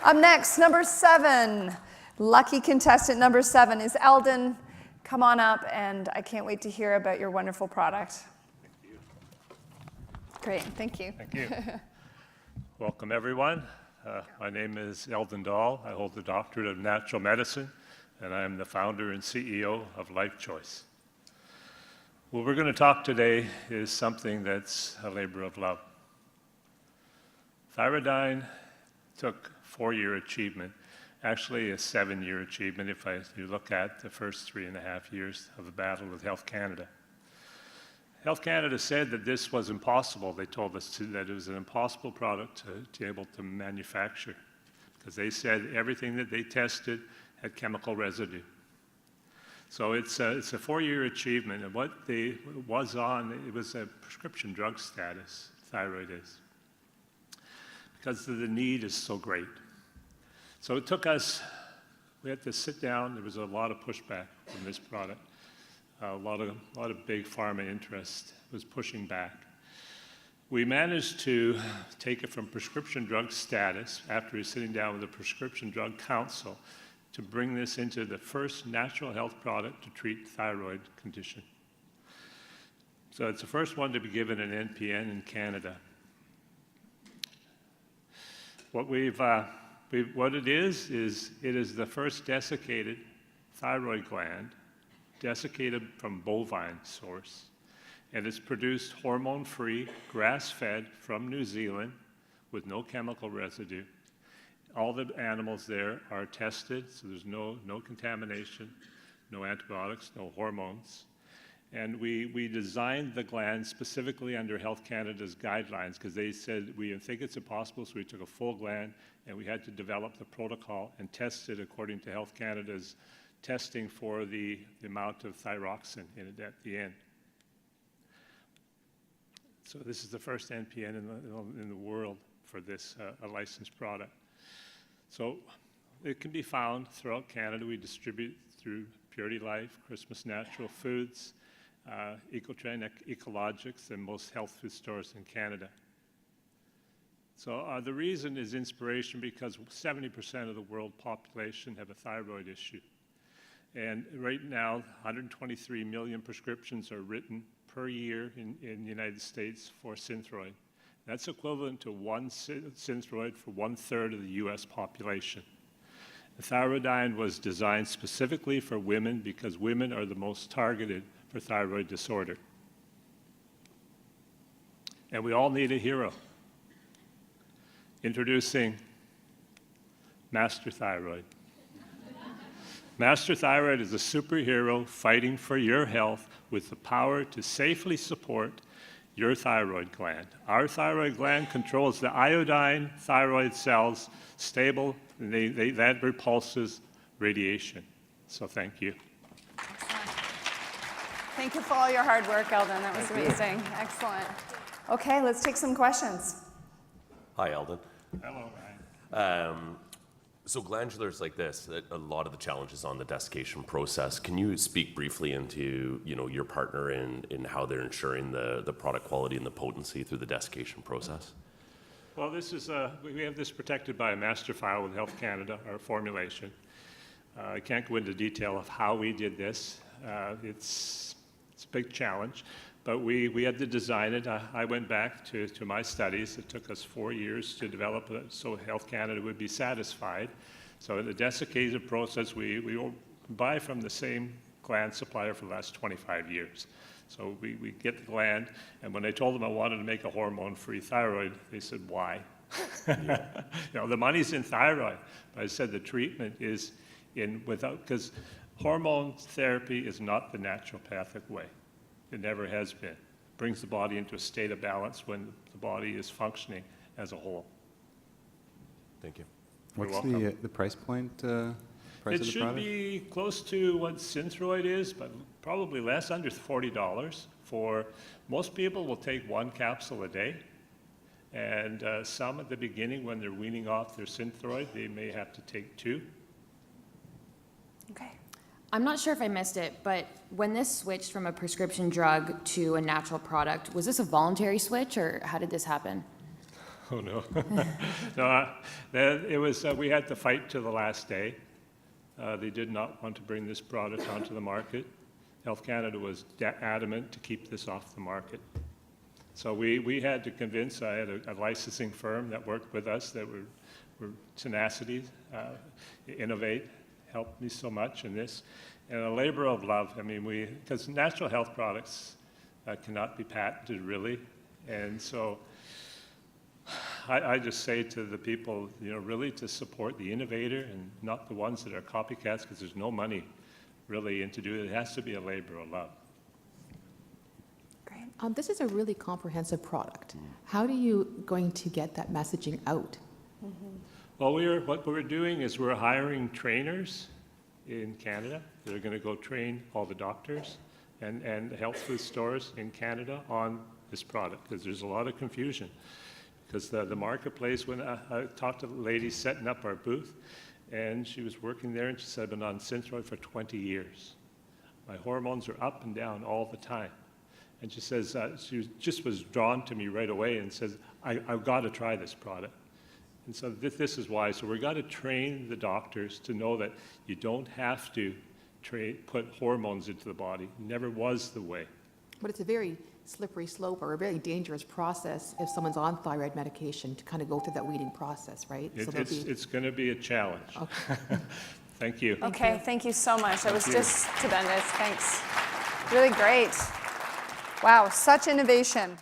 Up next, number 7. Lucky contestant number 7 is Eldon. Come on up, and I can't wait to hear about your wonderful product. Thank you. Great, thank you. Thank you. Welcome, everyone. My name is Eldon Dahl. I hold the Doctorate of Natural Medicine, and I am the founder and CEO of Life Choice. What we're going to talk today is something that's a labor of love. Thyrodine took 4-year achievement, actually a 7-year achievement if you look at the first 3.5 years of the battle with Health Canada. Health Canada said that this was impossible. They told us that it was an impossible product to be able to manufacture because they said everything that they tested had chemical residue. So it's a 4-year achievement, and what it was a prescription drug status, thyroid is, because the need is so great. So it took us, we had to sit down, there was a lot of pushback from this product. A lot of big pharma interest was pushing back. We managed to take it from prescription drug status after sitting down with the Prescription Drug Council to bring this into the first natural health product to treat thyroid condition. So it's the first one to be given an NPN in Canada. What it is it is the first desiccated thyroid gland, desiccated from bovine source, and it's produced hormone-free, grass-fed from New Zealand with no chemical residue. All the animals there are tested, so there's no contamination, no antibiotics, no hormones. And we designed the gland specifically under Health Canada's guidelines because they said we think it's impossible, so we took a full gland and we had to develop the protocol and test it according to Health Canada's testing for the amount of thyroxine in it at the end. So this is the first NPN in the world for this, a licensed product. So it can be found throughout Canada. We distribute through Purity Life, Christmas Natural Foods, Ecotrend, Ecologics, and most health food stores in Canada. So the reason is inspiration because 70% of the world population have a thyroid issue. And right now, 123 million prescriptions are written per year in the United States for Synthroid. That's equivalent to one Synthroid for 1/3 of the US population. The Thyrodine was designed specifically for women because women are the most targeted for thyroid disorder. And we all need a hero. Introducing Master Thyroid. Master Thyroid is a superhero fighting for your health with the power to safely support your thyroid gland. Our thyroid gland controls the iodine thyroid cells stable, and that repulses radiation. So thank you. Excellent. Thank you for all your hard work, Eldon. That was amazing. Excellent. Okay, let's take some questions. Hi, Eldon. Hello, Ryan. So glandulars like this, a lot of the challenges on the desiccation process. Can you speak briefly into your partner in how they're ensuring the product quality and the potency through the desiccation process? Well, this is we have this protected by a master file with Health Canada, our formulation. I can't go into detail of how we did this. It's a big challenge, but we had to design it. I went back to my studies. It took us 4 years to develop it so Health Canada would be satisfied. So in the desiccated process, we will buy from the same gland supplier for the last 25 years. So we get the gland, and when I told them I wanted to make a hormone-free thyroid, they said, why? Yeah. The money's in thyroid. But I said the treatment is because hormone therapy is not the naturopathic way. It never has been. It brings the body into a state of balance when the body is functioning as a whole. Thank you. What's the price point? Price it of the should product? be close to what Synthroid is, but probably less, under $40. For most people will take 1 capsule a day, and some at the beginning when they're weaning off their Synthroid, they may have to take 2. Okay. I'm not sure if I missed it, but when this switched from a prescription drug to a natural product, was this a voluntary switch, or how did this happen? Oh, no. No, it was, we had to fight to the last day. They did not want to bring this product onto the market. Health Canada was adamant to keep this off the market. So we had to convince, I had a licensing firm that worked with us that were tenacity, innovate, helped me so much in this. And a labor of love. I mean, because natural health products cannot be patented really. And so I just say to the people, really to support the innovator and not the ones that are copycats, because there's no money really into doing it. It has to be a labor of love. Great. This is a really comprehensive product. How are you going to get that messaging out? Well, what we're doing is we're hiring trainers in Canada that are going to go train all the doctors and the health food stores in Canada on this product, because there's a lot of confusion. Because the marketplace, when I talked to the lady setting up our booth, and she was working there, and she said, I've been on Synthroid for 20 years. My hormones are up and down all the time. And she says, she just was drawn to me right away and says, I've got to try this product. And so this is why. So we've got to train the doctors to know that you don't have to put hormones into the body. It never was the way. But it's a very slippery slope or a very dangerous process if someone's on thyroid medication to kind of go through that weaning process, right? It's going to be a challenge. Okay. Thank you. Okay, thank you so much. That was just tremendous. Thanks. Really great. Wow, such innovation.